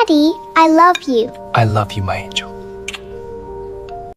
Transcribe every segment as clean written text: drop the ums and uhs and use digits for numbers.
Daddy, I love you. I love you, my angel.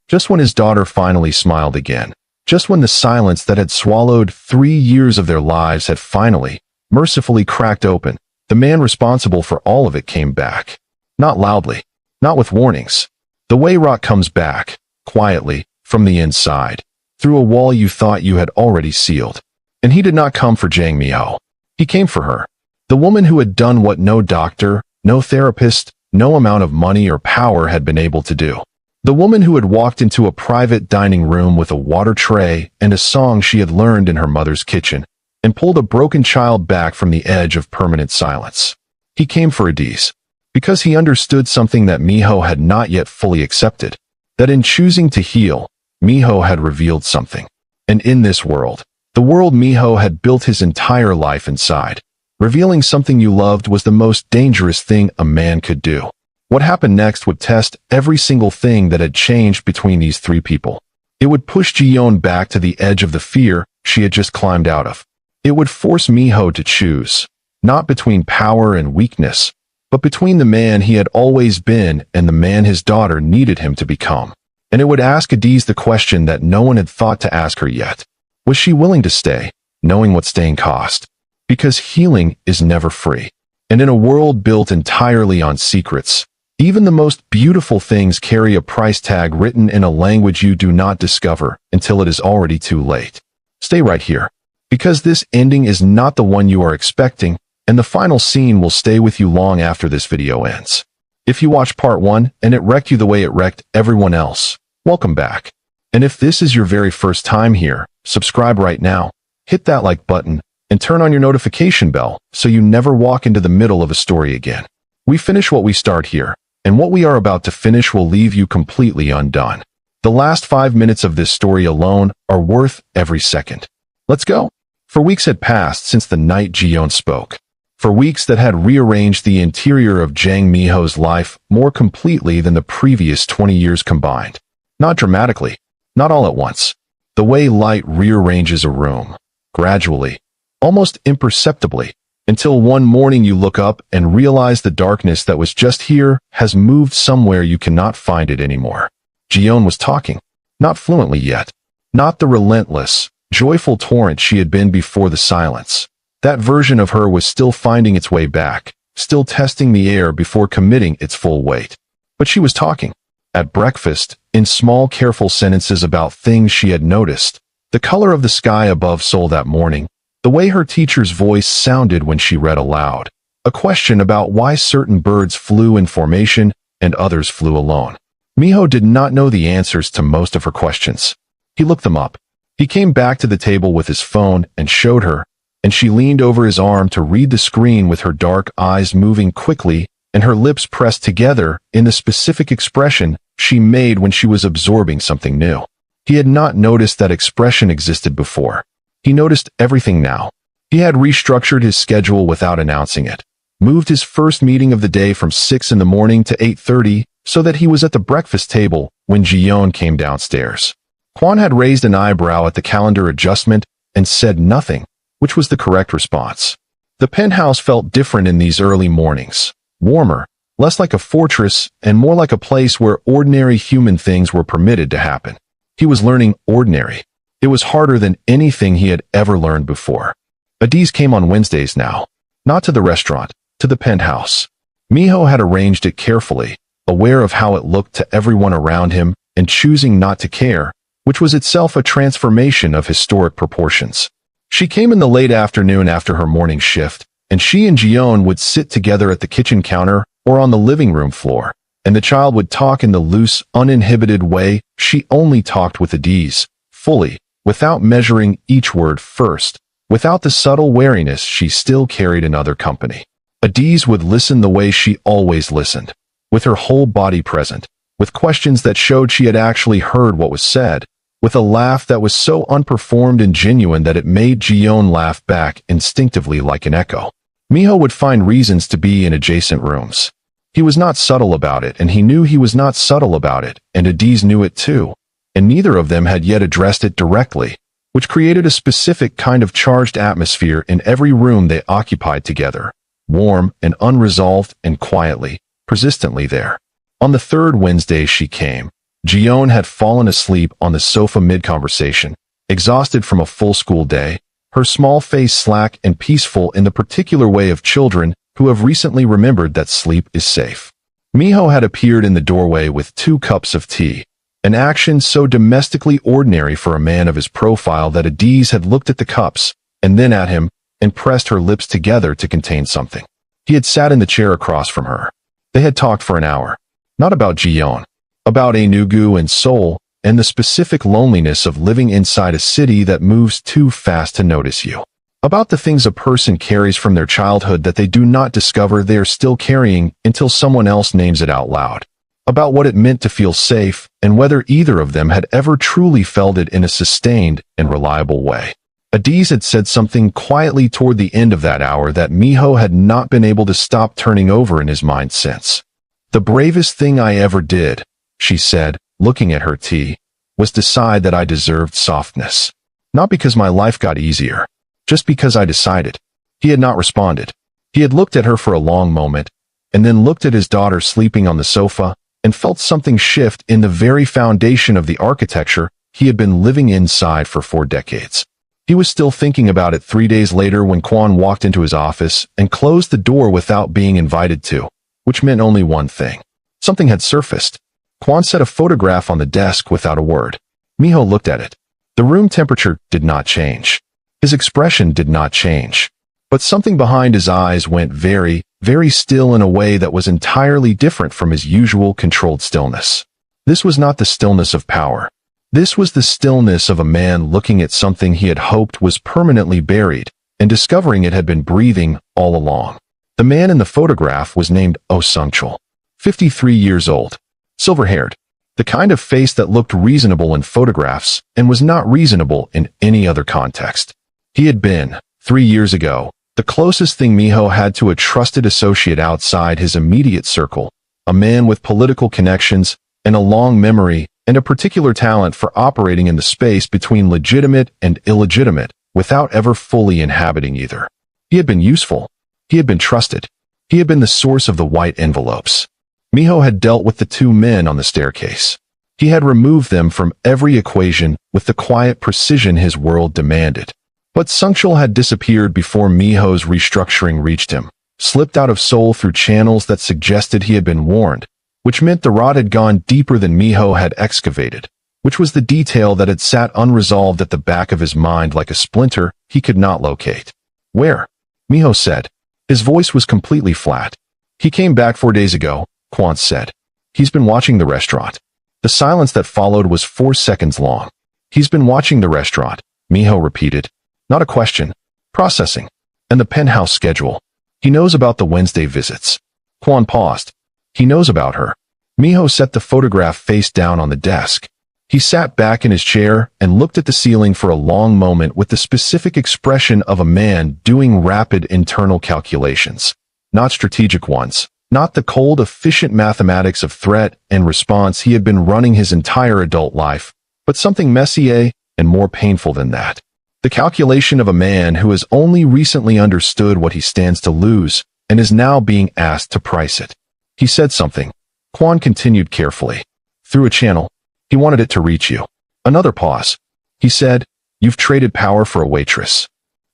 Just when his daughter finally smiled again, just when the silence that had swallowed 3 years of their lives had finally, mercifully cracked open, the man responsible for all of it came back. Not loudly, not with warnings. The way rot comes back, quietly, from the inside, through a wall you thought you had already sealed. And he did not come for Jang Miho. He came for her. The woman who had done what no doctor, no therapist, no amount of money or power had been able to do. The woman who had walked into a private dining room with a water tray and a song she had learned in her mother's kitchen, and pulled a broken child back from the edge of permanent silence. He came for Adiz, because he understood something that Miho had not yet fully accepted, that in choosing to heal, Miho had revealed something. And in this world, the world Miho had built his entire life inside, revealing something you loved was the most dangerous thing a man could do. What happened next would test every single thing that had changed between these three people. It would push Ji-eon back to the edge of the fear she had just climbed out of. It would force Miho to choose, not between power and weakness, but between the man he had always been and the man his daughter needed him to become. And it would ask Adiz the question that no one had thought to ask her yet. Was she willing to stay, knowing what staying cost? Because healing is never free. And in a world built entirely on secrets, even the most beautiful things carry a price tag written in a language you do not discover until it is already too late. Stay right here, because this ending is not the one you are expecting, and the final scene will stay with you long after this video ends. If you watched part 1 and it wrecked you the way it wrecked everyone else, welcome back. And if this is your very first time here, subscribe right now, hit that like button, and turn on your notification bell so you never walk into the middle of a story again. We finish what we start here, and what we are about to finish will leave you completely undone. The last 5 minutes of this story alone are worth every second. Let's go. For weeks had passed since the night Ji-eon spoke. For weeks that had rearranged the interior of Jang Miho's life more completely than the previous 20 years combined. Not dramatically, not all at once. The way light rearranges a room, gradually, almost imperceptibly, until one morning you look up and realize the darkness that was just here has moved somewhere you cannot find it anymore. Ji-eon was talking, not fluently yet, not the relentless, joyful torrent she had been before the silence. That version of her was still finding its way back, still testing the air before committing its full weight. But she was talking. At breakfast, in small careful sentences about things she had noticed, the color of the sky above Seoul that morning, the way her teacher's voice sounded when she read aloud, a question about why certain birds flew in formation and others flew alone. Miho did not know the answers to most of her questions. He looked them up. He came back to the table with his phone and showed her, and she leaned over his arm to read the screen with her dark eyes moving quickly and her lips pressed together in the specific expression she made when she was absorbing something new. He had not noticed that expression existed before. He noticed everything now. He had restructured his schedule without announcing it, moved his first meeting of the day from 6 in the morning to 8:30 so that he was at the breakfast table when Ji-eon came downstairs. Kwon had raised an eyebrow at the calendar adjustment and said nothing, which was the correct response. The penthouse felt different in these early mornings, warmer, less like a fortress, and more like a place where ordinary human things were permitted to happen. He was learning ordinary. It was harder than anything he had ever learned before. Adiz came on Wednesdays now, not to the restaurant, to the penthouse. Miho had arranged it carefully, aware of how it looked to everyone around him and choosing not to care, which was itself a transformation of historic proportions. She came in the late afternoon after her morning shift, and she and Ji-eon would sit together at the kitchen counter or on the living room floor, and the child would talk in the loose, uninhibited way she only talked with Adiz, fully, without measuring each word first, without the subtle wariness she still carried in other company. Adiz would listen the way she always listened, with her whole body present, with questions that showed she had actually heard what was said, with a laugh that was so unperformed and genuine that it made Ji-eon laugh back instinctively like an echo. Miho would find reasons to be in adjacent rooms. He was not subtle about it, and he knew he was not subtle about it, and Adiz knew it too, and neither of them had yet addressed it directly, which created a specific kind of charged atmosphere in every room they occupied together, warm and unresolved and quietly, persistently there. On the third Wednesday she came. Ji-eon had fallen asleep on the sofa mid-conversation, exhausted from a full school day, her small face slack and peaceful in the particular way of children who have recently remembered that sleep is safe. Miho had appeared in the doorway with 2 cups of tea, an action so domestically ordinary for a man of his profile that Adiz had looked at the cups, and then at him, and pressed her lips together to contain something. He had sat in the chair across from her. They had talked for an hour. Not about Ji-eon, about Enugu and Seoul, and the specific loneliness of living inside a city that moves too fast to notice you. About the things a person carries from their childhood that they do not discover they are still carrying until someone else names it out loud. About what it meant to feel safe, and whether either of them had ever truly felt it in a sustained and reliable way. Adiz had said something quietly toward the end of that hour that Miho had not been able to stop turning over in his mind since. "The bravest thing I ever did," she said, looking at her tea, "was decide that I deserved softness. Not because my life got easier, just because I decided." He had not responded. He had looked at her for a long moment, and then looked at his daughter sleeping on the sofa, and felt something shift in the very foundation of the architecture he had been living inside for 4 decades. He was still thinking about it 3 days later when Kwon walked into his office and closed the door without being invited to, which meant only one thing. Something had surfaced. Kwon set a photograph on the desk without a word. Miho looked at it. The room temperature did not change. His expression did not change. But something behind his eyes went very, very still in a way that was entirely different from his usual controlled stillness. This was not the stillness of power. This was the stillness of a man looking at something he had hoped was permanently buried, and discovering it had been breathing all along. The man in the photograph was named Oh Sung-chul, 53 years old, silver-haired, the kind of face that looked reasonable in photographs and was not reasonable in any other context. He had been, 3 years ago, the closest thing Miho had to a trusted associate outside his immediate circle, a man with political connections and a long memory and a particular talent for operating in the space between legitimate and illegitimate without ever fully inhabiting either. He had been useful. He had been trusted. He had been the source of the white envelopes. Miho had dealt with the 2 men on the staircase. He had removed them from every equation with the quiet precision his world demanded. But Sung-chul had disappeared before Miho's restructuring reached him, slipped out of Seoul through channels that suggested he had been warned, which meant the rot had gone deeper than Miho had excavated, which was the detail that had sat unresolved at the back of his mind like a splinter he could not locate. "Where?" Miho said. His voice was completely flat. "He came back 4 days ago," Kwon said. "He's been watching the restaurant." The silence that followed was 4 seconds long. "He's been watching the restaurant," Miho repeated. Not a question. Processing. "And the penthouse schedule. He knows about the Wednesday visits." Kwon paused. "He knows about her." Miho set the photograph face down on the desk. He sat back in his chair and looked at the ceiling for a long moment with the specific expression of a man doing rapid internal calculations. Not strategic ones. Not the cold, efficient mathematics of threat and response he had been running his entire adult life, but something messier and more painful than that. The calculation of a man who has only recently understood what he stands to lose and is now being asked to price it. He said something. Kwon continued carefully. "Through a channel. He wanted it to reach you." Another pause. He said, "You've traded power for a waitress."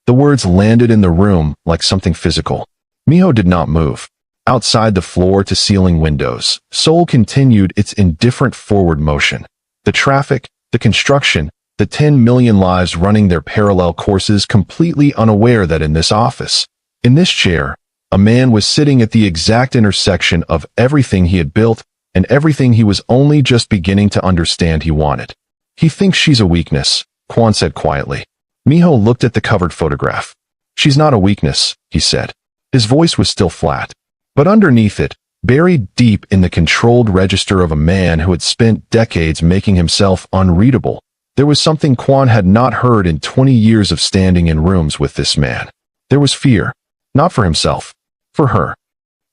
The words landed in the room like something physical. Miho did not move. Outside the floor-to-ceiling windows, Seoul continued its indifferent forward motion. The traffic, the construction, the 10 million lives running their parallel courses completely unaware that in this office, in this chair, a man was sitting at the exact intersection of everything he had built and everything he was only just beginning to understand he wanted. "He thinks she's a weakness," Kwon said quietly. Miho looked at the covered photograph. "She's not a weakness," he said. His voice was still flat. But underneath it, buried deep in the controlled register of a man who had spent decades making himself unreadable, there was something Kwon had not heard in 20 years of standing in rooms with this man. There was fear. Not for himself. For her.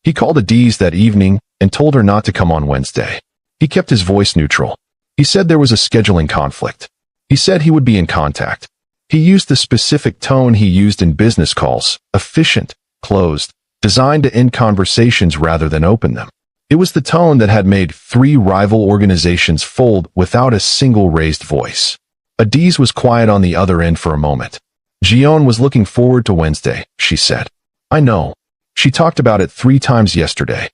He called Adiz that evening and told her not to come on Wednesday. He kept his voice neutral. He said there was a scheduling conflict. He said he would be in contact. He used the specific tone he used in business calls, efficient, closed, designed to end conversations rather than open them. It was the tone that had made 3 rival organizations fold without a single raised voice. Adiz was quiet on the other end for a moment. Ji-eon was looking forward to Wednesday, she said. I know. She talked about it 3 times yesterday.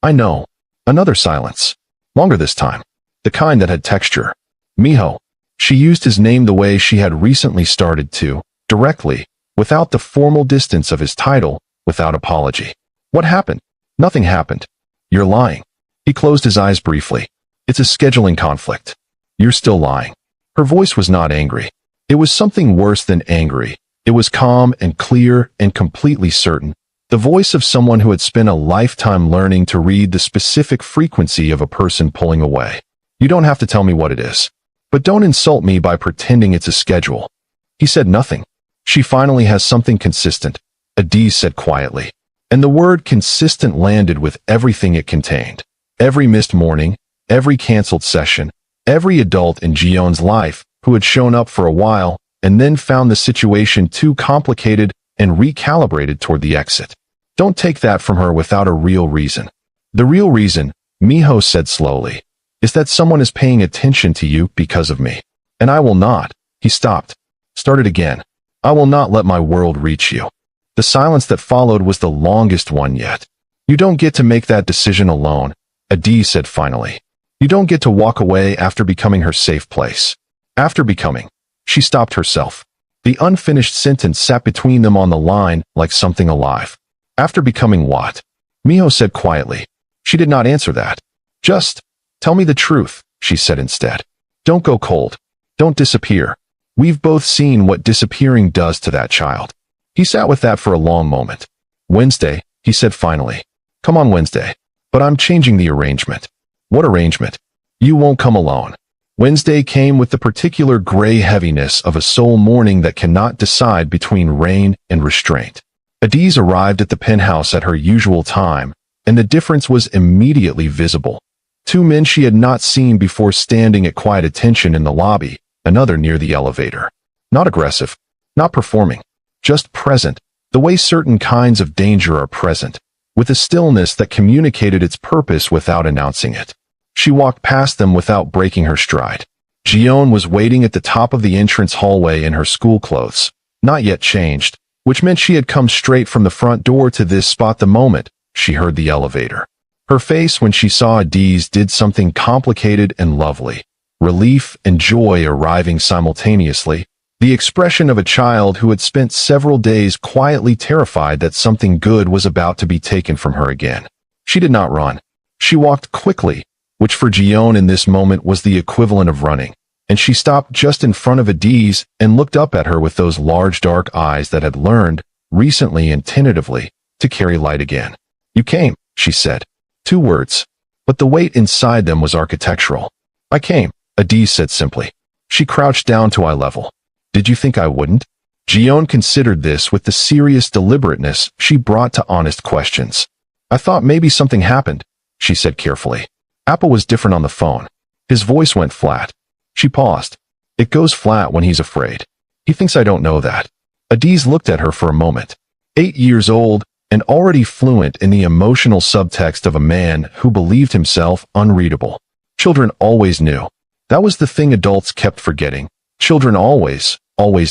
I know. Another silence. Longer this time. The kind that had texture. Miho. She used his name the way she had recently started to, directly, without the formal distance of his title, without apology. What happened? Nothing happened. You're lying. He closed his eyes briefly. It's a scheduling conflict. You're still lying. Her voice was not angry. It was something worse than angry. It was calm and clear and completely certain. The voice of someone who had spent a lifetime learning to read the specific frequency of a person pulling away. You don't have to tell me what it is. But don't insult me by pretending it's a schedule. He said nothing. She finally has something consistent, Adiz said quietly. And the word consistent landed with everything it contained. Every missed morning, every canceled session, every adult in Ji-eon's life who had shown up for a while and then found the situation too complicated and recalibrated toward the exit. Don't take that from her without a real reason. The real reason, Miho said slowly, is that someone is paying attention to you because of me. And I will not. He stopped. Started again. I will not let my world reach you. The silence that followed was the longest one yet. You don't get to make that decision alone, Adiz said finally. You don't get to walk away after becoming her safe place. After becoming. She stopped herself. The unfinished sentence sat between them on the line like something alive. After becoming what? Miho said quietly. She did not answer that. Just, tell me the truth, she said instead. Don't go cold. Don't disappear. We've both seen what disappearing does to that child. He sat with that for a long moment. Wednesday, he said finally. Come on Wednesday. But I'm changing the arrangement. What arrangement? You won't come alone. Wednesday came with the particular gray heaviness of a soul mourning that cannot decide between rain and restraint. Adiz arrived at the penthouse at her usual time, and the difference was immediately visible. 2 men she had not seen before standing at quiet attention in the lobby, another near the elevator. Not aggressive, not performing, just present, the way certain kinds of danger are present, with a stillness that communicated its purpose without announcing it. She walked past them without breaking her stride. Ji-eon was waiting at the top of the entrance hallway in her school clothes, not yet changed, which meant she had come straight from the front door to this spot the moment she heard the elevator. Her face when she saw Adiz did something complicated and lovely, relief and joy arriving simultaneously, the expression of a child who had spent several days quietly terrified that something good was about to be taken from her again. She did not run. She walked quickly, which for Ji-eon in this moment was the equivalent of running, and she stopped just in front of Adiz and looked up at her with those large dark eyes that had learned, recently and tentatively, to carry light again. You came, she said. 2 words. But the weight inside them was architectural. I came, Adiz said simply. She crouched down to eye level. Did you think I wouldn't? Ji-eon considered this with the serious deliberateness she brought to honest questions. I thought maybe something happened, she said carefully. Apple was different on the phone. His voice went flat. She paused. It goes flat when he's afraid. He thinks I don't know that. Adiz looked at her for a moment. 8 years old, and already fluent in the emotional subtext of a man who believed himself unreadable. Children always knew. That was the thing adults kept forgetting. Children always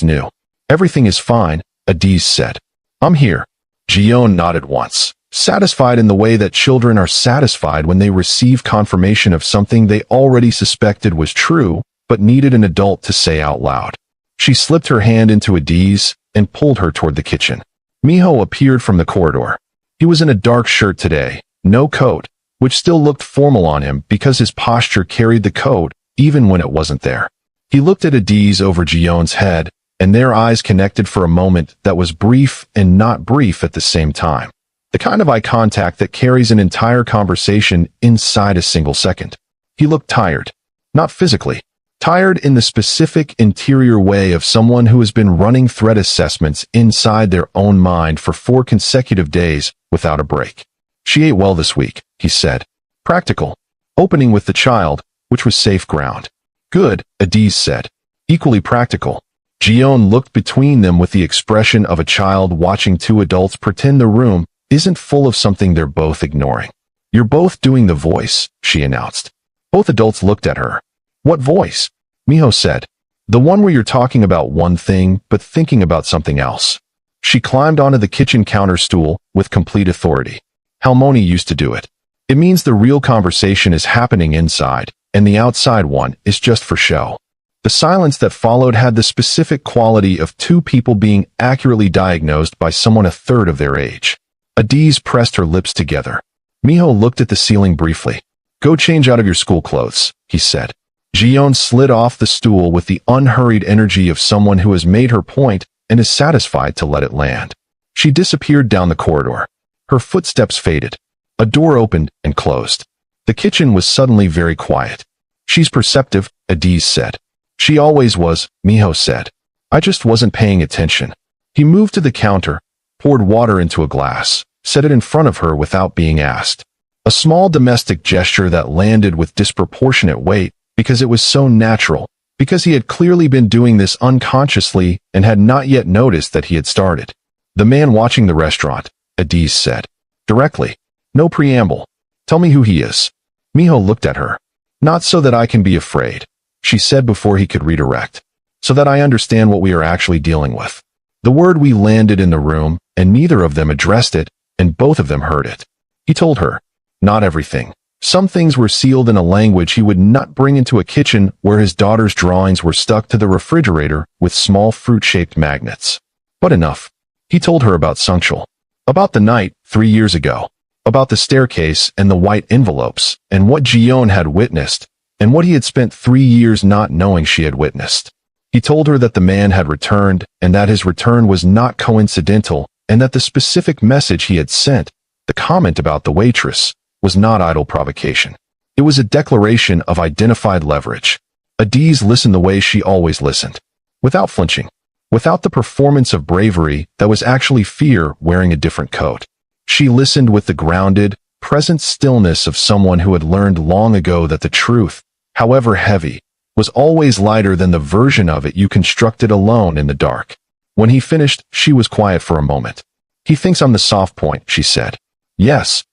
knew. Everything is fine, Adiz said. I'm here. Ji-eon nodded once, satisfied in the way that children are satisfied when they receive confirmation of something they already suspected was true, but needed an adult to say out loud. She slipped her hand into Adiz and pulled her toward the kitchen. Miho appeared from the corridor. He was in a dark shirt today, no coat, which still looked formal on him because his posture carried the coat, even when it wasn't there. He looked at Adiz over Ji-eon's head, and their eyes connected for a moment that was brief and not brief at the same time. The kind of eye contact that carries an entire conversation inside a single second. He looked tired. Not physically. Tired in the specific interior way of someone who has been running threat assessments inside their own mind for 4 consecutive days without a break. She ate well this week, he said. Practical. Opening with the child, which was safe ground. Good, Adiz said. Equally practical. Ji-eon looked between them with the expression of a child watching 2 adults pretend the room isn't full of something they're both ignoring. "You're both doing the voice," she announced. Both adults looked at her. "What voice?" Miho said. "The one where you're talking about one thing but thinking about something else." She climbed onto the kitchen counter stool with complete authority. Halmoni used to do it. It means the real conversation is happening inside, and the outside one is just for show. The silence that followed had the specific quality of two people being accurately diagnosed by someone a third of their age. Adiz pressed her lips together. Miho looked at the ceiling briefly. "Go change out of your school clothes," he said. Ji-eon slid off the stool with the unhurried energy of someone who has made her point and is satisfied to let it land. She disappeared down the corridor. Her footsteps faded. A door opened and closed. The kitchen was suddenly very quiet. "She's perceptive," Adiz said. "She always was," Miho said. "I just wasn't paying attention." He moved to the counter, poured water into a glass, set it in front of her without being asked. A small domestic gesture that landed with disproportionate weight because it was so natural, because he had clearly been doing this unconsciously and had not yet noticed that he had started. "The man watching the restaurant," Adiz said. Directly. No preamble. "Tell me who he is." Miho looked at her. "Not so that I can be afraid," she said before he could redirect. "So that I understand what we are actually dealing with." The word "we" landed in the room, and neither of them addressed it, and both of them heard it. He told her. Not everything. Some things were sealed in a language he would not bring into a kitchen where his daughter's drawings were stuck to the refrigerator with small fruit-shaped magnets. But enough. He told her about Sungshul. About the night, 3 years ago. About the staircase and the white envelopes, and what Ji-eon had witnessed, and what he had spent 3 years not knowing she had witnessed. He told her that the man had returned, and that his return was not coincidental, and that the specific message he had sent, the comment about the waitress, was not idle provocation. It was a declaration of identified leverage. Adiz listened the way she always listened. Without flinching. Without the performance of bravery that was actually fear wearing a different coat. She listened with the grounded, present stillness of someone who had learned long ago that the truth, however heavy, was always lighter than the version of it you constructed alone in the dark. When he finished, she was quiet for a moment. "He thinks I'm the soft point," she said. "Yes.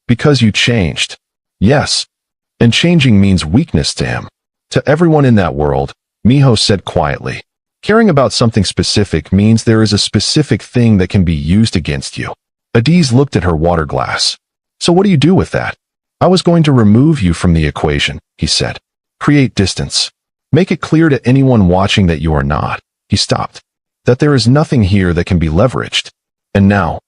Because you changed." "Yes. And changing means weakness to him." "To everyone in that world," Miho said quietly. "Caring about something specific means there is a specific thing that can be used against you." Adiz looked at her water glass. "So what do you do with that?" "I was going to remove you from the equation," he said. "Create distance. Make it clear to anyone watching that you are not." He stopped. "That there is nothing here that can be leveraged. And now."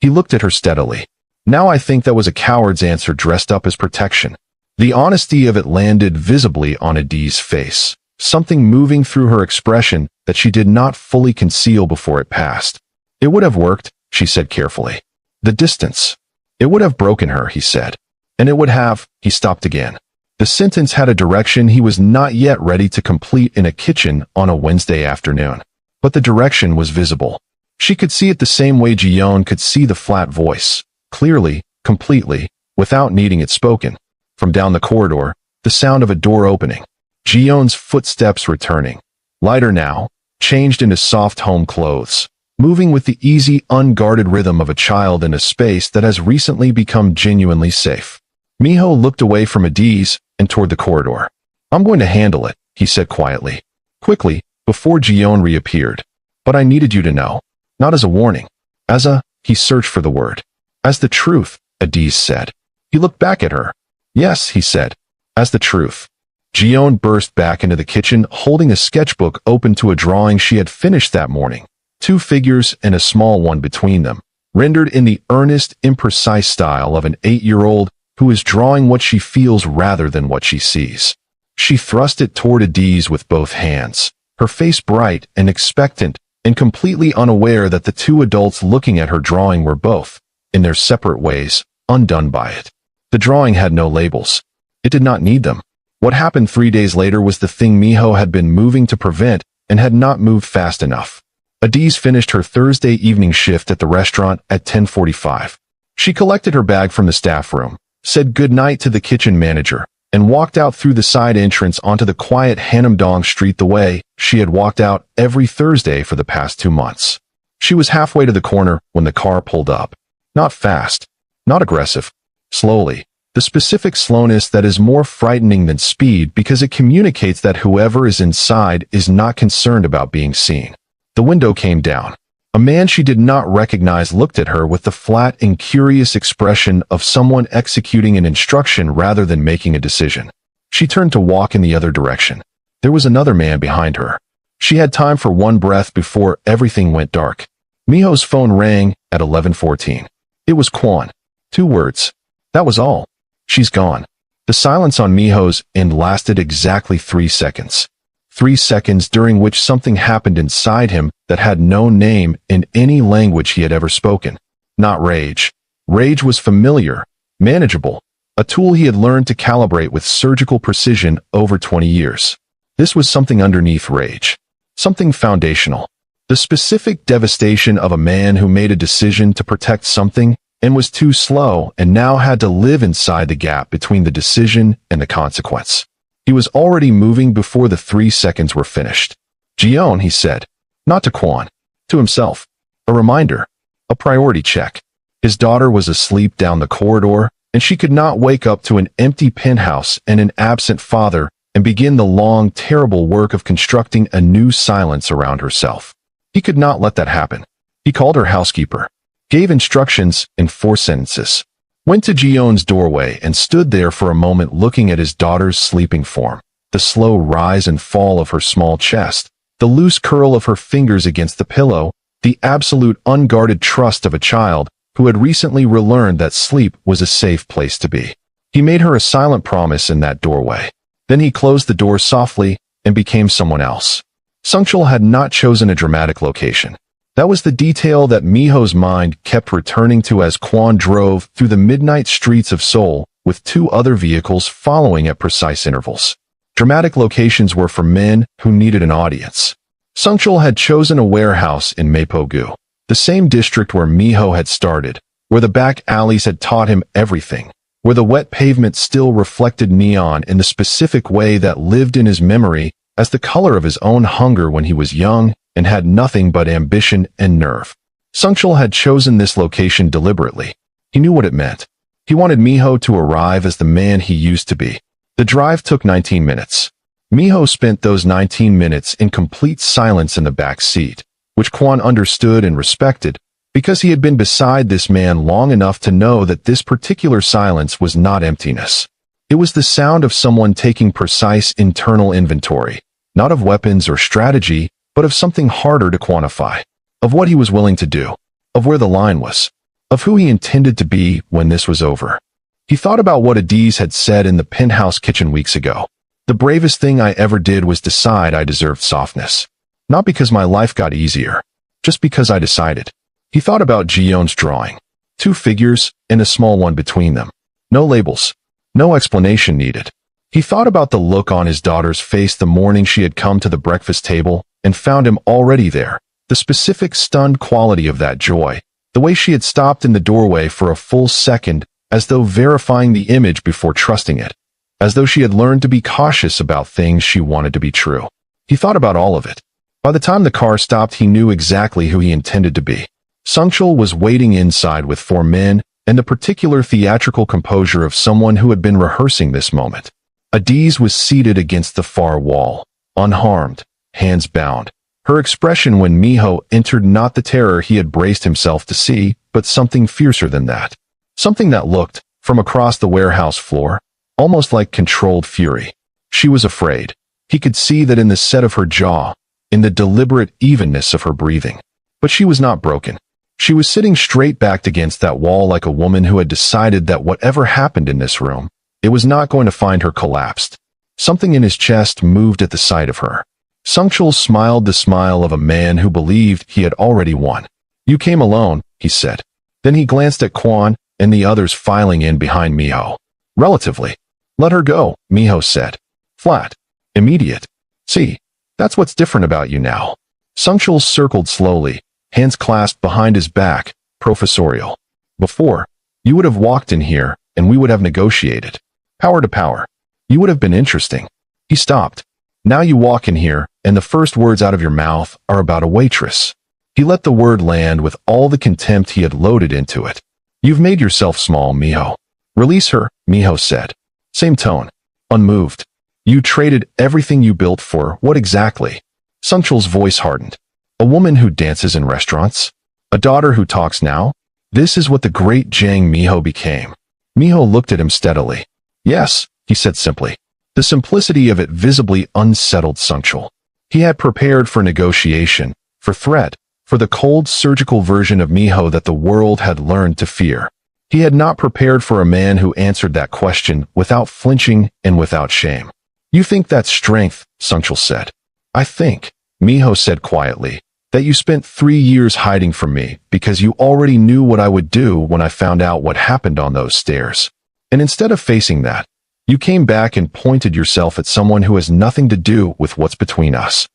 He looked at her steadily. "Now I think that was a coward's answer dressed up as protection." The honesty of it landed visibly on Adiz's face, something moving through her expression that she did not fully conceal before it passed. "It would have worked," she said carefully. "The distance. It would have broken her," he said. "And it would have," he stopped again. The sentence had a direction he was not yet ready to complete in a kitchen on a Wednesday afternoon. But the direction was visible. She could see it the same way Ji-eon could see the flat voice, clearly, completely, without needing it spoken. From down the corridor, the sound of a door opening. Ji-eon's footsteps returning. Lighter now, changed into soft home clothes. Moving with the easy, unguarded rhythm of a child in a space that has recently become genuinely safe. Miho looked away from Adiz and toward the corridor. "I'm going to handle it," he said quietly. Quickly, before Ji-eon reappeared. "But I needed you to know. Not as a warning. As a..." He searched for the word. "As the truth," Adiz said. He looked back at her. "Yes," he said. "As the truth." Ji-eon burst back into the kitchen, holding a sketchbook open to a drawing she had finished that morning. 2 figures and a small one between them, rendered in the earnest, imprecise style of an 8-year-old who is drawing what she feels rather than what she sees. She thrust it toward Adiz with both hands, her face bright and expectant, and completely unaware that the 2 adults looking at her drawing were both, in their separate ways, undone by it. The drawing had no labels. It did not need them. What happened 3 days later was the thing Miho had been moving to prevent and had not moved fast enough. Adiz finished her Thursday evening shift at the restaurant at 10:45. She collected her bag from the staff room, said goodnight to the kitchen manager, and walked out through the side entrance onto the quiet Hanamdong street the way she had walked out every Thursday for the past 2 months. She was halfway to the corner when the car pulled up. Not fast. Not aggressive. Slowly. The specific slowness that is more frightening than speed because it communicates that whoever is inside is not concerned about being seen. The window came down. A man she did not recognize looked at her with the flat and curious expression of someone executing an instruction rather than making a decision. She turned to walk in the other direction. There was another man behind her. She had time for one breath before everything went dark. Miho's phone rang at 11:14. It was Kwon. 2 words. That was all. She's gone. The silence on Miho's end lasted exactly 3 seconds. 3 seconds during which something happened inside him that had no name in any language he had ever spoken. Not rage. Rage was familiar, manageable, a tool he had learned to calibrate with surgical precision over 20 years. This was something underneath rage. Something foundational. The specific devastation of a man who made a decision to protect something and was too slow and now had to live inside the gap between the decision and the consequence. He was already moving before the 3 seconds were finished. Ji-eon, he said. Not to Kwon. To himself. A reminder. A priority check. His daughter was asleep down the corridor, and she could not wake up to an empty penthouse and an absent father and begin the long, terrible work of constructing a new silence around herself. He could not let that happen. He called her housekeeper. Gave instructions in 4 sentences. Went to Ji-eon's doorway and stood there for a moment looking at his daughter's sleeping form, the slow rise and fall of her small chest, the loose curl of her fingers against the pillow, the absolute unguarded trust of a child who had recently relearned that sleep was a safe place to be. He made her a silent promise in that doorway. Then he closed the door softly and became someone else. Sungchul had not chosen a dramatic location. That was the detail that Miho's mind kept returning to as Kwon drove through the midnight streets of Seoul with 2 other vehicles following at precise intervals. Dramatic locations were for men who needed an audience. Sungchul had chosen a warehouse in Mapogu, the same district where Miho had started, where the back alleys had taught him everything, where the wet pavement still reflected neon in the specific way that lived in his memory as the color of his own hunger when he was young and had nothing but ambition and nerve. Sungchul had chosen this location deliberately. He knew what it meant. He wanted Miho to arrive as the man he used to be. The drive took 19 minutes. Miho spent those 19 minutes in complete silence in the back seat, which Kwon understood and respected because he had been beside this man long enough to know that this particular silence was not emptiness. It was the sound of someone taking precise internal inventory, not of weapons or strategy, but of something harder to quantify, of what he was willing to do, of where the line was, of who he intended to be when this was over. He thought about what Adiz had said in the penthouse kitchen weeks ago. The bravest thing I ever did was decide I deserved softness. Not because my life got easier, just because I decided. He thought about Ji-eon's drawing. 2 figures and a small one between them. No labels. No explanation needed. He thought about the look on his daughter's face the morning she had come to the breakfast table and found him already there, the specific stunned quality of that joy, the way she had stopped in the doorway for a full second as though verifying the image before trusting it, as though she had learned to be cautious about things she wanted to be true. He thought about all of it. By the time the car stopped, he knew exactly who he intended to be. Sungchul was waiting inside with 4 men and the particular theatrical composure of someone who had been rehearsing this moment. Adiz was seated against the far wall, unharmed, hands bound. Her expression when Miho entered not the terror he had braced himself to see, but something fiercer than that. Something that looked, from across the warehouse floor, almost like controlled fury. She was afraid. He could see that in the set of her jaw, in the deliberate evenness of her breathing. But she was not broken. She was sitting straight backed against that wall like a woman who had decided that whatever happened in this room, it was not going to find her collapsed. Something in his chest moved at the sight of her. Sungchul smiled the smile of a man who believed he had already won. "You came alone," he said. Then he glanced at Kwon and the others filing in behind Miho. "Relatively." "Let her go," Miho said. Flat. Immediate. "See, that's what's different about you now." Sungchul circled slowly, hands clasped behind his back, professorial. "Before, you would have walked in here and we would have negotiated. Power to power. You would have been interesting." He stopped. "Now you walk in here and the first words out of your mouth are about a waitress." He let the word land with all the contempt he had loaded into it. "You've made yourself small, Miho. Release her, Miho said. Same tone. Unmoved. You traded everything you built for what exactly? Sungchul's voice hardened. A woman who dances in restaurants? A daughter who talks now? This is what the great Jang Miho became. Miho looked at him steadily. Yes, he said simply. The simplicity of it visibly unsettled Sungchul. He had prepared for negotiation, for threat, for the cold surgical version of Miho that the world had learned to fear. He had not prepared for a man who answered that question without flinching and without shame. You think that's strength, Sungchul said. I think, Miho said quietly, that you spent 3 years hiding from me because you already knew what I would do when I found out what happened on those stairs. And instead of facing that, you came back and pointed yourself at someone who has nothing to do with what's between us.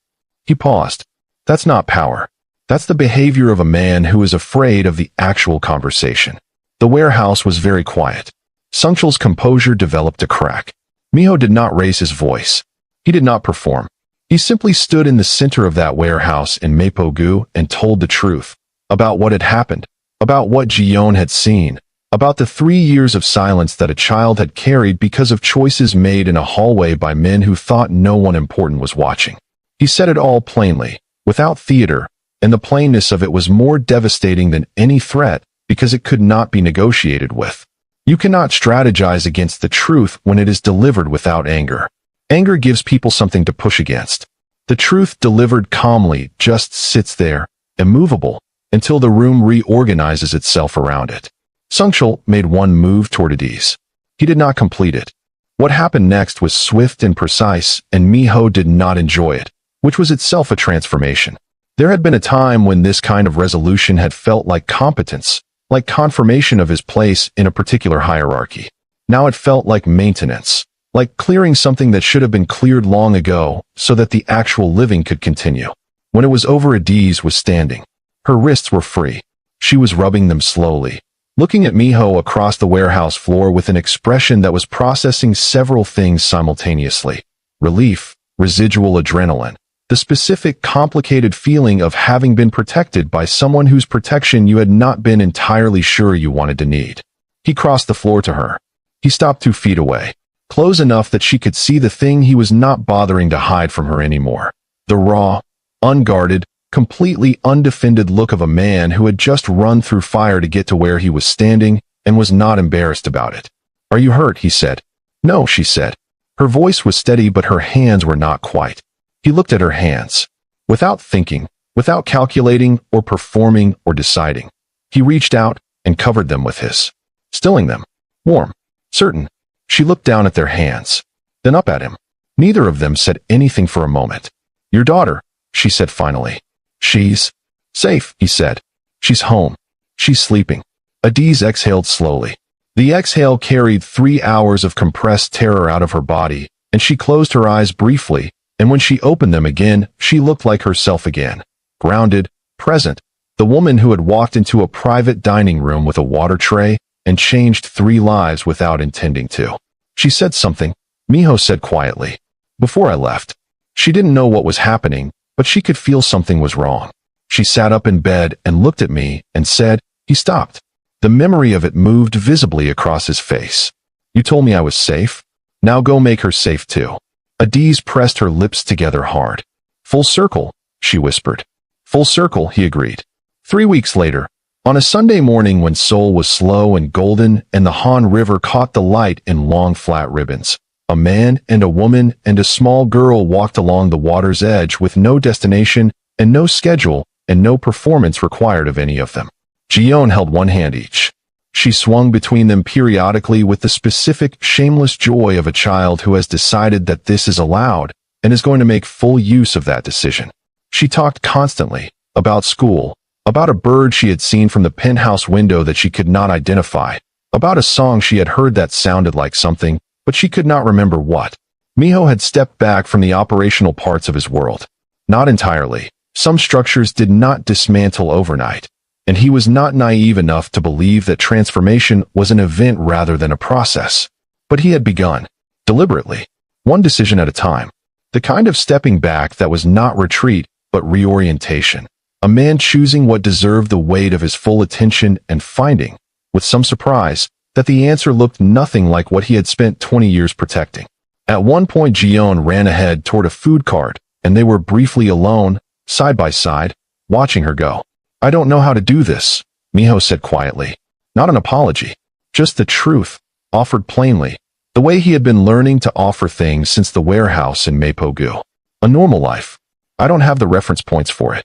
He paused. That's not power. That's the behavior of a man who is afraid of the actual conversation. The warehouse was very quiet. Sungchul's composure developed a crack. Miho did not raise his voice. He did not perform. He simply stood in the center of that warehouse in Mapo-gu and told the truth about what had happened, about what Ji-eon had seen, about the 3 years of silence that a child had carried because of choices made in a hallway by men who thought no one important was watching. He said it all plainly, without theater, and the plainness of it was more devastating than any threat because it could not be negotiated with. You cannot strategize against the truth when it is delivered without anger. Anger gives people something to push against. The truth delivered calmly just sits there, immovable, until the room reorganizes itself around it. Sungchul made one move toward Adis. He did not complete it. What happened next was swift and precise, and Miho did not enjoy it, which was itself a transformation. There had been a time when this kind of resolution had felt like competence, like confirmation of his place in a particular hierarchy. Now it felt like maintenance, like clearing something that should have been cleared long ago so that the actual living could continue. When it was over, Adis was standing. Her wrists were free. She was rubbing them slowly, looking at Miho across the warehouse floor with an expression that was processing several things simultaneously. Relief, residual adrenaline, the specific complicated feeling of having been protected by someone whose protection you had not been entirely sure you wanted to need. He crossed the floor to her. He stopped 2 feet away, close enough that she could see the thing he was not bothering to hide from her anymore. The raw, unguarded, completely undefended look of a man who had just run through fire to get to where he was standing and was not embarrassed about it. Are you hurt? He said. No, she said. Her voice was steady, but her hands were not quite. He looked at her hands. Without thinking, without calculating or performing or deciding, he reached out and covered them with his, stilling them. Warm. Certain. She looked down at their hands, then up at him. Neither of them said anything for a moment. Your daughter, she said finally. She's safe, he said. She's home. She's sleeping. Adis exhaled slowly. The exhale carried 3 hours of compressed terror out of her body, and she closed her eyes briefly, and when she opened them again, she looked like herself again. Grounded, present, the woman who had walked into a private dining room with a water tray and changed 3 lives without intending to. She said something, Miho said quietly. Before I left. She didn't know what was happening, but she could feel something was wrong. She sat up in bed and looked at me and said, he stopped. The memory of it moved visibly across his face. You told me I was safe? Now go make her safe too. Adis pressed her lips together hard. Full circle, she whispered. Full circle, he agreed. 3 weeks later, on a Sunday morning when Seoul was slow and golden and the Han River caught the light in long flat ribbons, a man and a woman and a small girl walked along the water's edge with no destination and no schedule and no performance required of any of them. Ji-eon held one hand each. She swung between them periodically with the specific, shameless joy of a child who has decided that this is allowed and is going to make full use of that decision. She talked constantly about school, about a bird she had seen from the penthouse window that she could not identify, about a song she had heard that sounded like something, but she could not remember what. Miho had stepped back from the operational parts of his world. Not entirely. Some structures did not dismantle overnight, and he was not naive enough to believe that transformation was an event rather than a process. But he had begun, deliberately, one decision at a time, the kind of stepping back that was not retreat, but reorientation. A man choosing what deserved the weight of his full attention and finding, with some surprise, that the answer looked nothing like what he had spent 20 years protecting. At one point, Ji-eon ran ahead toward a food cart, and they were briefly alone, side by side, watching her go. "I don't know how to do this," Miho said quietly. Not an apology, just the truth, offered plainly, the way he had been learning to offer things since the warehouse in Mapogu. A normal life. "I don't have the reference points for it."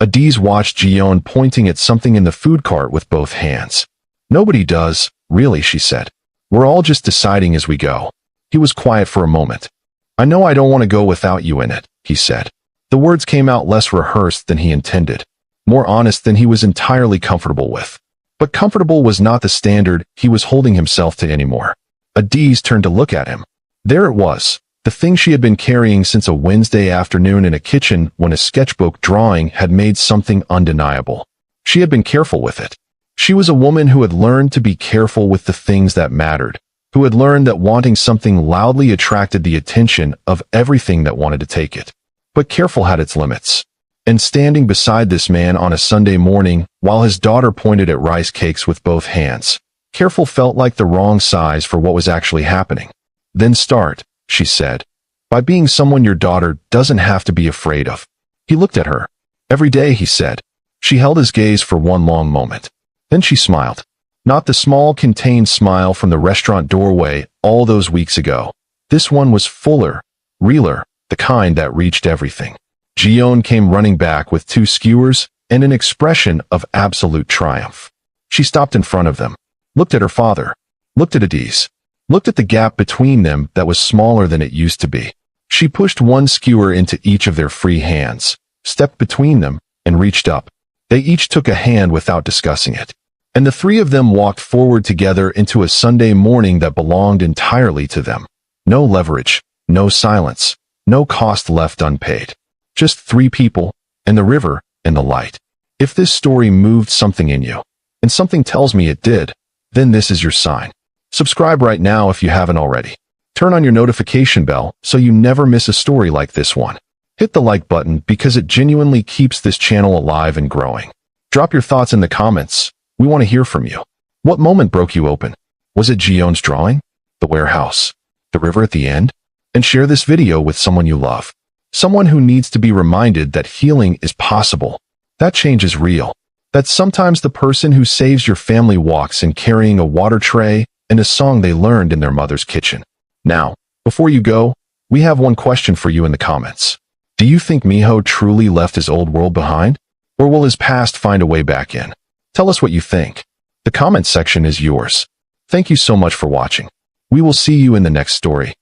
Adiz watched Ji-eon pointing at something in the food cart with both hands. "Nobody does, really," she said. "We're all just deciding as we go." He was quiet for a moment. "I know I don't want to go without you in it," he said. The words came out less rehearsed than he intended, more honest than he was entirely comfortable with. But comfortable was not the standard he was holding himself to anymore. Adiz turned to look at him. There it was, the thing she had been carrying since a Wednesday afternoon in a kitchen when a sketchbook drawing had made something undeniable. She had been careful with it. She was a woman who had learned to be careful with the things that mattered, who had learned that wanting something loudly attracted the attention of everything that wanted to take it. But careful had its limits. And standing beside this man on a Sunday morning, while his daughter pointed at rice cakes with both hands, careful felt like the wrong size for what was actually happening. "Then start," she said, "by being someone your daughter doesn't have to be afraid of." He looked at her. "Every day," he said. She held his gaze for one long moment. Then she smiled. Not the small, contained smile from the restaurant doorway all those weeks ago. This one was fuller, realer, the kind that reached everything. Ji-eon came running back with 2 skewers and an expression of absolute triumph. She stopped in front of them, looked at her father, looked at Adiz, looked at the gap between them that was smaller than it used to be. She pushed one skewer into each of their free hands, stepped between them, and reached up. They each took a hand without discussing it. And the 3 of them walked forward together into a Sunday morning that belonged entirely to them. No leverage, no silence, no cost left unpaid. Just 3 people, and the river, and the light. If this story moved something in you, and something tells me it did, then this is your sign. Subscribe right now if you haven't already. Turn on your notification bell so you never miss a story like this one. Hit the like button because it genuinely keeps this channel alive and growing. Drop your thoughts in the comments. We want to hear from you. What moment broke you open? Was it Ji-eon's drawing? The warehouse? The river at the end? And share this video with someone you love. Someone who needs to be reminded that healing is possible. That change is real. That sometimes the person who saves your family walks in carrying a water tray and a song they learned in their mother's kitchen. Now, before you go, we have one question for you in the comments. Do you think Miho truly left his old world behind? Or will his past find a way back in? Tell us what you think. The comment section is yours. Thank you so much for watching. We will see you in the next story.